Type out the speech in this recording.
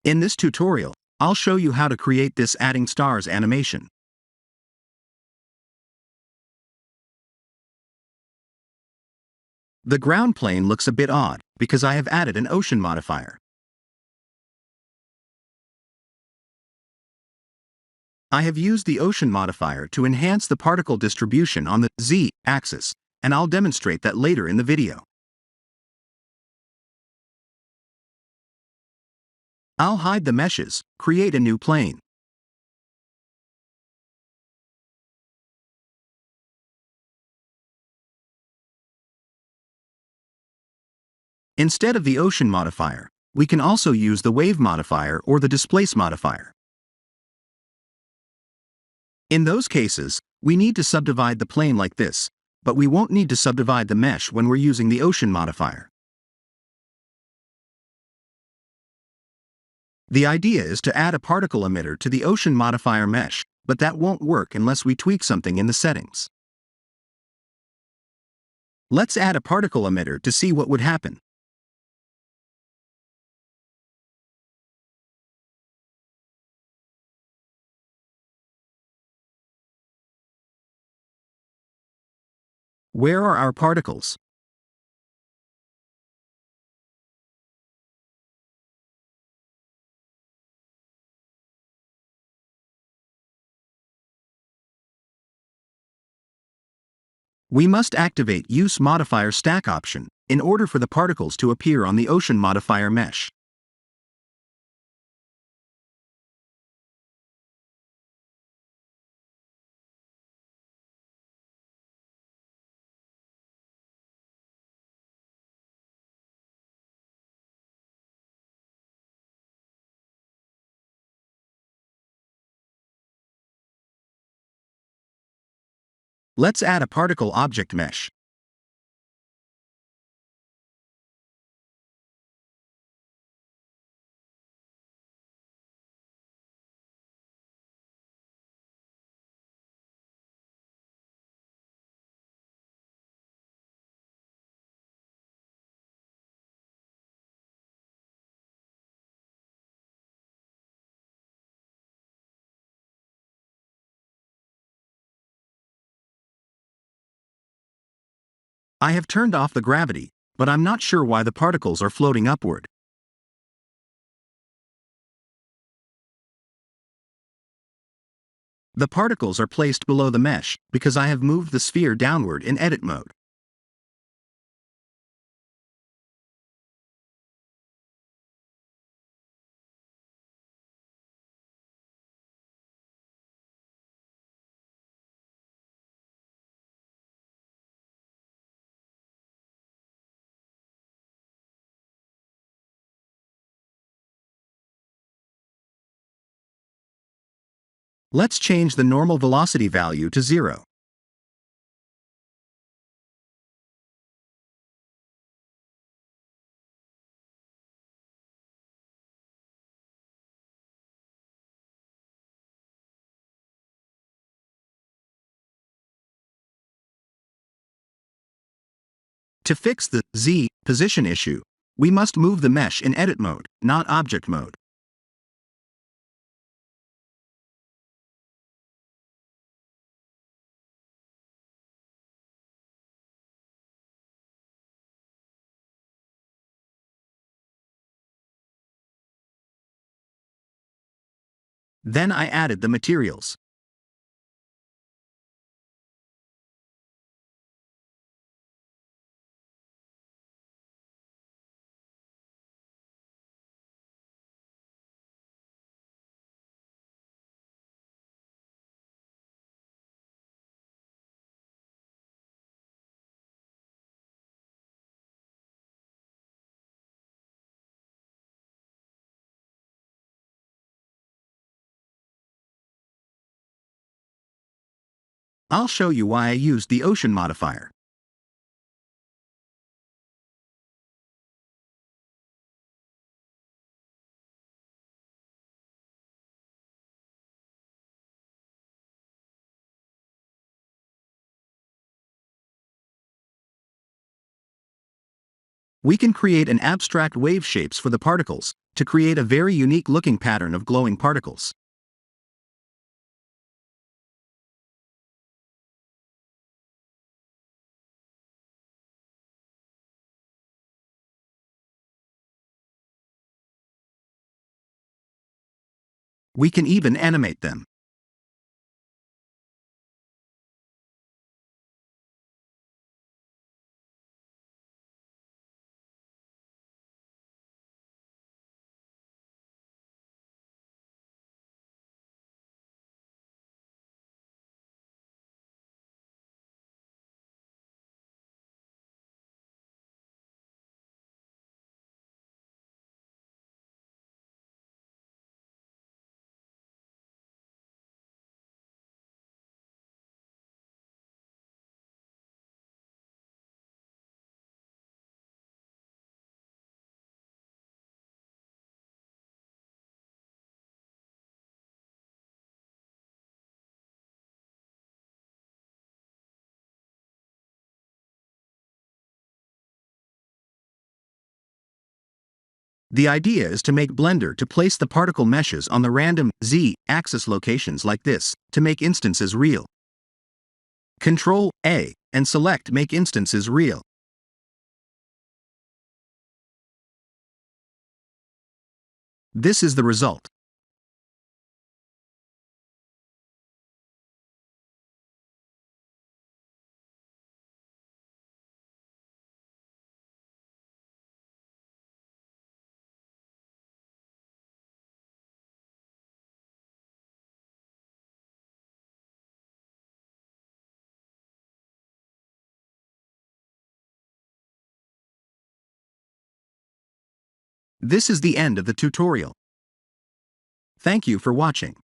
In this tutorial, I'll show you how to create this adding stars animation. The ground plane looks a bit odd because I have added an ocean modifier. I have used the ocean modifier to enhance the particle distribution on the z-axis, and I'll demonstrate that later in the video. I'll hide the meshes, create a new plane. Instead of the ocean modifier, we can also use the wave modifier or the displace modifier. In those cases, we need to subdivide the plane like this, but we won't need to subdivide the mesh when we're using the ocean modifier. The idea is to add a particle emitter to the ocean modifier mesh, but that won't work unless we tweak something in the settings. Let's add a particle emitter to see what would happen. Where are our particles? We must activate Use Modifier Stack option in order for the particles to appear on the ocean modifier mesh. Let's add a particle object mesh. I have turned off the gravity, but I'm not sure why the particles are floating upward. The particles are placed below the mesh because I have moved the sphere downward in edit mode. Let's change the normal velocity value to 0. To fix the Z position issue, we must move the mesh in edit mode, not object mode. Then I added the materials. I'll show you why I used the ocean modifier. We can create an abstract wave shapes for the particles, to create a very unique looking pattern of glowing particles. We can even animate them. The idea is to make Blender to place the particle meshes on the random z-axis locations like this, to make instances real. Control A and select Make Instances Real. This is the result. This is the end of the tutorial. Thank you for watching.